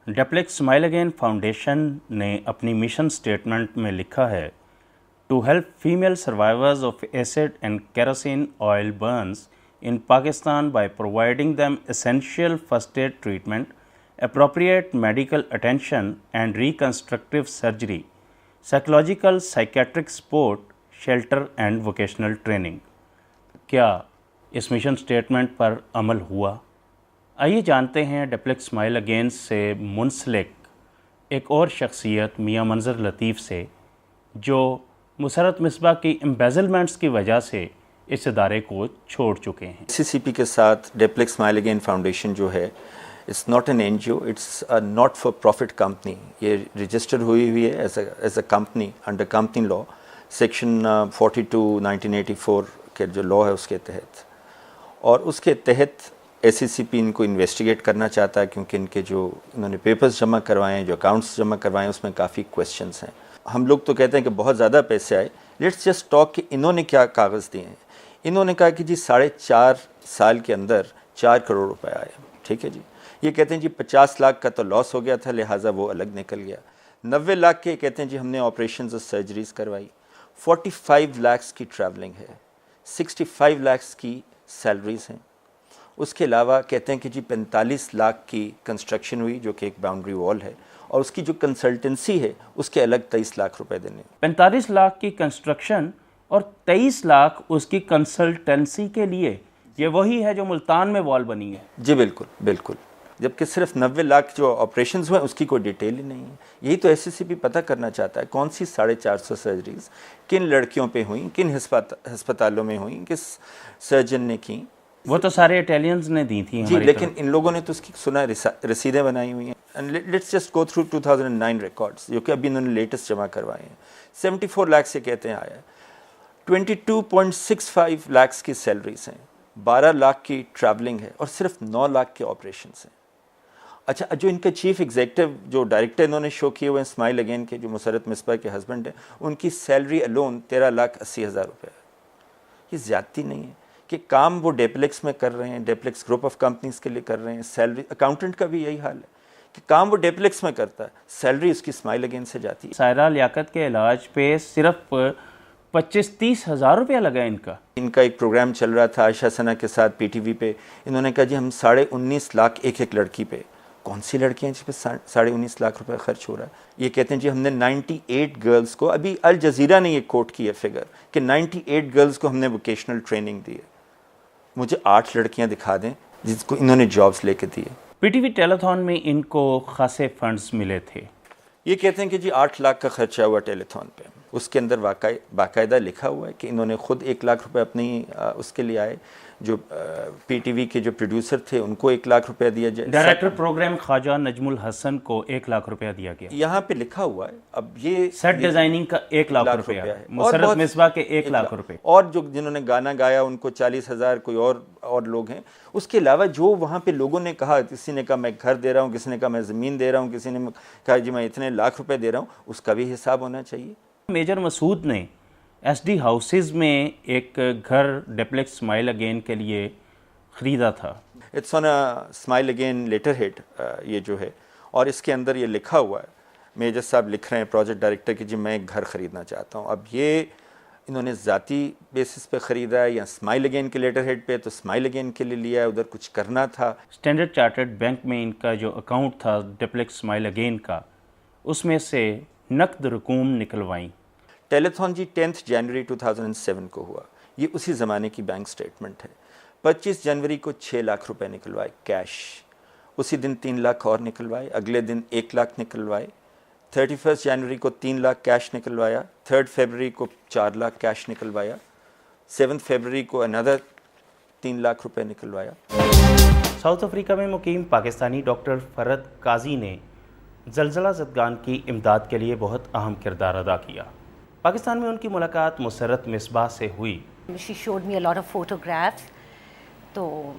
ڈیپلیکس smile again foundation نے اپنی mission statement میں لکھا ہے to help female survivors of acid and kerosene oil burns in Pakistan by providing them essential first aid treatment, appropriate medical attention and reconstructive surgery, psychological psychiatric support, shelter and vocational training. کیا اس mission statement پر عمل ہوا؟ آئیے جانتے ہیں ڈیپلیکس smile again سے منسلک ایک اور شخصیت میاں منظر لطیف سے، جو مسرت مصباح کی امبیزلمنٹس کی وجہ سے اس ادارے کو چھوڑ چکے ہیں۔ سی سی پی کے ساتھ ڈیپلیکس اسمائل اگین فاؤنڈیشن جو ہے it's not an N G O, it's not for profit company. یہ رجسٹر ہوئی ہے as a company under company law section 42/1984 کے جو لا ہے اس کے تحت، اور اس کے تحت ایس سی سی پی ان کو انویسٹیگیٹ کرنا چاہتا ہے کیونکہ ان کے جو انہوں نے پیپرز جمع کروائے ہیں، جو اکاؤنٹس جمع کروائے ہیں، اس میں کافی کویسچنس ہیں۔ ہم لوگ تو کہتے ہیں کہ بہت زیادہ پیسے آئے، لیٹس جسٹ ٹاک کہ انہوں نے کیا کاغذ دیے ہیں۔ انہوں نے کہا کہ جی 4.5 سال کے اندر 4 کروڑ روپے آئے، ٹھیک ہے جی۔ یہ کہتے ہیں جی 50 لاکھ کا تو لاس ہو گیا تھا، لہٰذا وہ الگ نکل گیا۔ 90 لاکھ کے کہتے ہیں جی ہم نے آپریشنز اور سرجریز کروائی۔ 45 لاکھ کی ٹریولنگ ہے، 65 لاکھ کی سیلریز ہیں۔ اس کے علاوہ کہتے ہیں کہ جی 45 لاکھ کی کنسٹرکشن ہوئی جو کہ ایک باؤنڈری وال ہے، اور اس کی جو کنسلٹنسی ہے اس کے الگ 23 لاکھ روپے دینے۔ 45 لاکھ کی کنسٹرکشن اور 23 لاکھ اس کی کنسلٹنسی کے لیے، یہ وہی ہے جو ملتان میں وال بنی ہے؟ جی بالکل بالکل، جبکہ صرف 90 لاکھ جو آپریشنز ہوئے اس کی کوئی ڈیٹیل ہی نہیں ہے۔ یہی تو ایس سی سی پی پتہ کرنا چاہتا ہے کون سی 450 سرجریز کن لڑکیوں پہ ہوئیں، کن ہسپتالوں میں ہوئیں، کس سرجن نے کی۔ وہ تو سارے اٹیلینز نے دی تھیں جی، لیکن ان لوگوں نے تو اس کی سنا رسیدیں بنائی ہوئی ہیں۔ Let's just go through 2009 records جو کہ ابھی انہوں نے لیٹسٹ جمع کروائے ہیں۔ 74 لاکھ سے کہتے ہیں آیا، 22.65 لاکھ کی سیلریز ہیں، 12 لاکھ کی ٹریولنگ ہے، اور صرف 9 لاکھ کے آپریشنس ہیں۔ اچھا، جو ان کے چیف ایگزیکٹو جو ڈائریکٹر انہوں نے شو کیے ہوئے ہیں اسمائل اگین کے، جو مسرت مصباح کے ہسبینڈ ہیں، ان کی سیلری الون 13,80,000 روپے ہے۔ یہ زیادتی نہیں ہے کہ کام وہ ڈیپلیکس میں کر رہے ہیں، ڈیپلیکس گروپ آف کمپنیز کے لیے کر رہے ہیں۔ سیلری اکاؤنٹنٹ کا بھی یہی حال ہے کہ کام وہ ڈیپلیکس میں کرتا ہے، سیلری اس کی اسمائل اگین سے جاتی ہے۔ سائرہ لیاقت کے علاج پہ صرف 25-30 ہزار روپیہ لگا ان کا۔ ان کا ایک پروگرام چل رہا تھا عائشہ ثنا کے ساتھ پی ٹی وی پہ، انہوں نے کہا جی ہم 19.5 لاکھ ایک لڑکی پہ، کون سی لڑکیاں جس پہ 19.5 لاکھ روپے خرچ ہو رہا ہے؟ یہ کہتے ہیں جی ہم نے 98 گرلز کو، ابھی الجزیرہ نے یہ کوٹ کی ہے فگر کہ 98 گرلز کو ہم نے ووکیشنل ٹریننگ دی ہے۔ مجھے 8 لڑکیاں دکھا دیں جس کو انہوں نے جابز لے کے دیے۔ پی ٹی وی ٹیلیتھون میں ان کو خاصے فنڈز ملے تھے۔ یہ کہتے ہیں کہ جی 8 لاکھ کا خرچہ ہوا ٹیلیتھون پہ، اس کے اندر باقاعدہ لکھا ہوا ہے کہ انہوں نے خود 1 لاکھ روپے اپنی اس کے لیے آئے، جو پی ٹی وی کے جو پروڈیوسر تھے ان کو 1 لاکھ روپے دیا جائے، ڈائریکٹر پروگرام خواجہ نجم الحسن کو 1 لاکھ روپیہ دیا گیا۔ یہاں پہ لکھا ہوا ہے۔ اب یہ سیٹ ڈیزائننگ کا 1 لاکھ روپیہ ہے، مسرت مصباح کے 1 لاکھ روپے، اور جو جنہوں نے گانا گایا ان کو 40,000، کوئی اور لوگ ہیں۔ اس کے علاوہ جو وہاں پہ لوگوں نے کہا، کسی نے کہا میں گھر دے رہا ہوں، کسی نے کہا میں زمین دے رہا ہوں، کسی نے کہا جی میں اتنے لاکھ روپے دے رہا ہوں، اس کا بھی حساب ہونا چاہیے۔ میجر مسعود نے ایس ڈی ہاؤسز میں ایک گھر ڈیپلیکس اسمائل اگین کے لیے خریدا تھا۔ It's on Smile Again letterhead یہ جو ہے، اور اس کے اندر یہ لکھا ہوا ہے، میجر صاحب لکھ رہے ہیں پروجیکٹ ڈائریکٹر کہ جی میں ایک گھر خریدنا چاہتا ہوں۔ اب یہ انہوں نے ذاتی بیسس پہ خریدا ہے یا اسمائل اگین کے لیٹر ہیڈ پہ؟ تو اسمائل اگین کے لیے لیا ہے، ادھر کچھ کرنا تھا۔ اسٹینڈرڈ چارٹرڈ بینک میں ان کا جو اکاؤنٹ تھا ڈیپلیکس اسمائل اگین کا، اس میں سے نقد رقوم نکلوائیں۔ ٹیلیتھون جی 10 جنوری 2007 کو ہوا، یہ اسی زمانے کی بینک سٹیٹمنٹ ہے۔ 25 جنوری کو 6 لاکھ روپے نکلوائے کیش، اسی دن 3 لاکھ اور نکلوائے، اگلے دن 1 لاکھ نکلوائے، 31 جنوری کو 3 لاکھ کیش نکلوایا، 3 فیبرری کو 4 لاکھ کیش نکلوایا، 7 فیبرری کو اندر 3 لاکھ روپے نکلوایا۔ ساؤتھ افریقہ میں مقیم پاکستانی ڈاکٹر فرد قاضی نے زلزلہ زدگان کی امداد کے لیے بہت اہم کردار ادا کیا۔ پاکستان میں ان کی ملاقات مسرت مصباح سے ہوئی۔ She showed me a lot of photographs. تو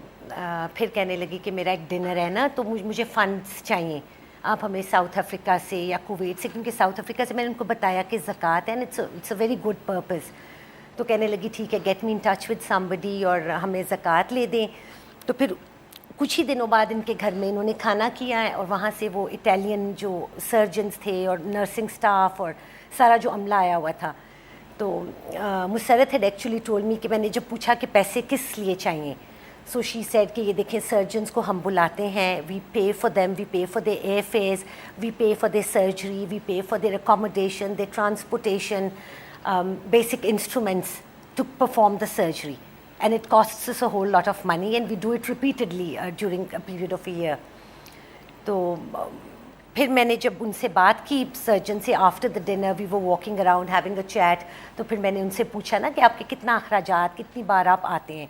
پھر کہنے لگی کہ میرا ایک ڈنر ہے نا، تو مجھے فنڈس چاہیے، آپ ہمیں ساؤتھ افریقہ سے یا کویت سے، کیونکہ ساؤتھ افریقہ سے میں نے ان کو بتایا کہ زکوٰۃ ہے، it's a very good purpose. تو کہنے لگی ٹھیک ہے، get me in touch with somebody اور ہمیں زکوٰۃ لے دیں۔ تو پھر کچھ ہی دنوں بعد ان کے گھر میں انہوں نے کھانا کیا ہے, اور وہاں سے وہ اٹالین جو سرجنز تھے اور نرسنگ سٹاف اور سارا جو عملہ آیا ہوا تھا, تو مسرت ہیڈ ایکچولی ٹولڈ می کہ میں نے جب پوچھا کہ پیسے کس لیے چاہیے, سو شی سیڈ کہ یہ دیکھیں سرجنس کو ہم بلاتے ہیں, we pay for them, we pay for their air fares, we pay for their surgery, we pay for their accommodation, their transportation, basic instruments to perform the surgery, and it costs us a whole lot of money and we do it repeatedly during a period of a year. تو پھر میں نے جب ان سے بات کی surgeon سے after the dinner, we were walking around having a chat, تو پھر میں نے ان سے پوچھا نا کہ آپ کے کتنا اخراجات, کتنی بار آپ آتے ہیں.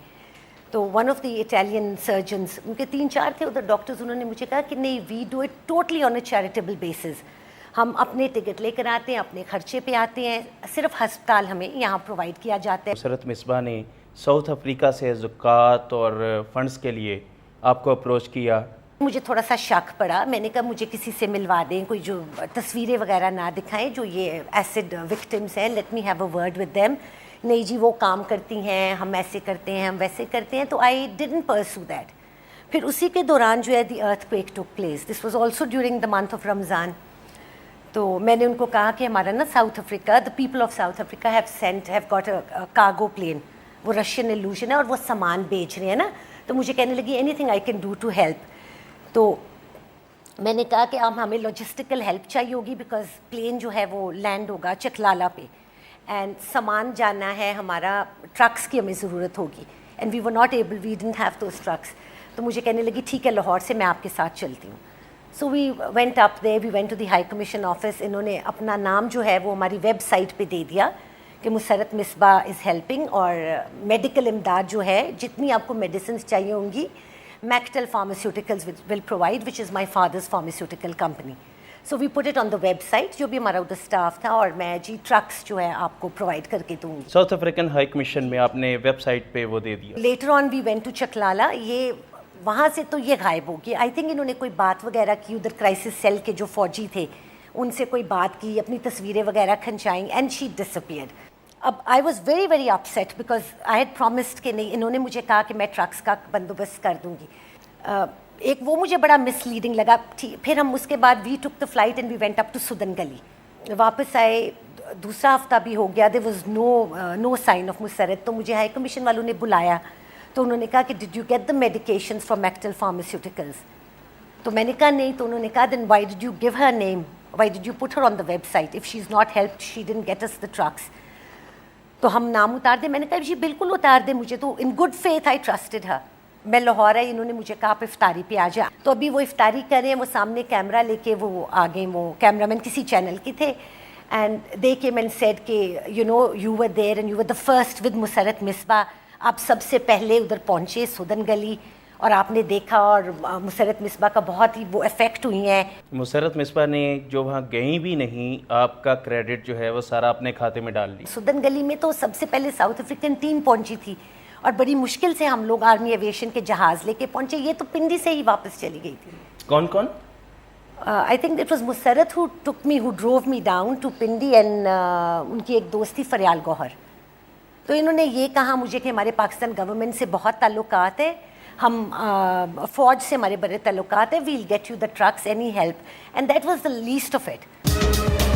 تو one of the Italian surgeons, ان کے 3-4 تھے ادھر ڈاکٹرز, انہوں نے مجھے کہا کہ نہیں, we do it totally on a charitable basis, ہم اپنے ٹکٹ لے کر آتے ہیں, اپنے خرچے پہ آتے ہیں, صرف ہسپتال ہمیں یہاں پرووائڈ کیا جاتا ہے. مسرت مصباح نے ساؤتھ افریقہ سے زکوٰۃ اور فنڈز کے لیے آپ کو اپروچ کیا. مجھے تھوڑا سا شک پڑا, میں نے کہا مجھے کسی سے ملوا دیں, کوئی جو تصویریں وغیرہ نہ دکھائیں جو یہ ایسڈ وکٹمس ہیں, let me have a word with them. نہیں جی وہ کام کرتی ہیں, ہم ایسے کرتے ہیں, ہم ویسے کرتے ہیں, تو آئی ڈڈنٹ پرسو دیٹ. پھر اسی کے دوران جو ہے the earthquake took place, this was also during the month of Ramadan. تو میں نے ان کو کہا کہ ہمارا نا South Africa, the people of South Africa have got a cargo plane, وہ رشین ایلوژن ہے اور وہ سامان بیچ رہے ہیں نا, تو مجھے کہنے لگی anything I can do to help. تو میں نے کہا کہ اب ہمیں لاجسٹیکل ہیلپ چاہیے ہوگی, بیکاز پلین جو ہے وہ لینڈ ہوگا چکلالا پہ, اینڈ سامان جانا ہے ہمارا, ٹرکس کی ہمیں ضرورت ہوگی, and we were not able, we didn't have those tricks. تو مجھے کہنے لگی ٹھیک ہے لاہور سے میں آپ کے ساتھ چلتی ہوں. So we went up there, we went to the high commission office. انہوں نے اپنا نام جو ہے وہ ہماری ویب سائٹ پہ دے دیا کہ مسرت مصباح از ہیلپنگ, اور میڈیکل امداد جو ہے, جتنی آپ کو میڈیسنس چاہیے ہوں گی, میکٹل pharmaceuticals will provide, which is my father's pharmaceutical company. So we put it on the website, جو بھی ہمارا ادھر اسٹاف تھا, اور میں جی ٹرکس جو ہے آپ کو پرووائڈ کر کے دوں گی. ساؤتھ افریقن ہائی کمیشن میں آپ نے ویب سائٹ پہ وہ دے دیا. Later on we went to Chaklala, یہ وہاں سے تو یہ غائب ہو گیا. آئی تھنک انہوں نے کوئی بات وغیرہ کی ادھر کرائسس سیل کے جو فوجی تھے, ان سے کوئی بات کی, اپنی تصویریں وغیرہ کھنچائیں, اینڈ شی ڈس اپیئرڈ. اب I was very very upset because I had promised کہ نہیں, انہوں نے مجھے کہا کہ میں ٹرکس کا بندوبست کر دوں گی. ایک وہ مجھے بڑا مس لیڈنگ لگا. پھر ہم اس کے بعد we took the flight and we went up to Sudhan Gali. واپس آئے, دوسرا ہفتہ بھی ہو گیا, there was no sign of Musarrat. تو مجھے ہائی کمیشن والوں نے بلایا, تو انہوں نے کہا کہ did you get the medications from میکٹل فارماسیوٹیکلز. تو میں نے کہا نہیں. تو انہوں نے کہا then why did you give her name, why did you put her on the website, if she is not helped she didn't get us the trucks. تو ہم نام اتار دیں. میں نے کہا جی بالکل اتار دیں, مجھے تو in good faith I trusted her. میں لاہور آئی, انہوں نے مجھے کہا آپ افطاری پہ آ جائیں. تو ابھی وہ افطاری کر رہے ہیں, وہ سامنے کیمرہ لے کے وہ آگے, وہ کیمرہ مین کسی چینل کے تھے, and they came and said کہ you know you were there and you were the first with Musarrat Misbah, آپ سب سے پہلے ادھر پہنچے سدن گلی, اور آپ نے دیکھا, اور مسرت مصباح کا بہت ہی وہ افیکٹ ہوئی ہیں. مسرت مصباح نے جو وہاں گئیں بھی نہیں, آپ کا کریڈٹ جو ہے وہ سارا اپنے کھاتے میں ڈال لی. سدن گلی میں تو سب سے پہلے ساؤتھ افریقن ٹیم پہنچی تھی, اور بڑی مشکل سے ہم لوگ آرمی ایویشن کے جہاز لے کے پہنچے. یہ تو پنڈی سے ہی واپس چلی گئی تھی. کون کون؟ I think it was Musarrat who took me, who drove me down to Pindi, and ان کی ایک دوست تھی فریال گوہر. تو انہوں نے یہ کہا مجھے کہ ہمارے پاکستان گورنمنٹ سے بہت تعلقات ہیں, ہم فوج سے ہمارے بڑے تعلقات ہیں, we'll get you the tricks, any help, and that was the least of it.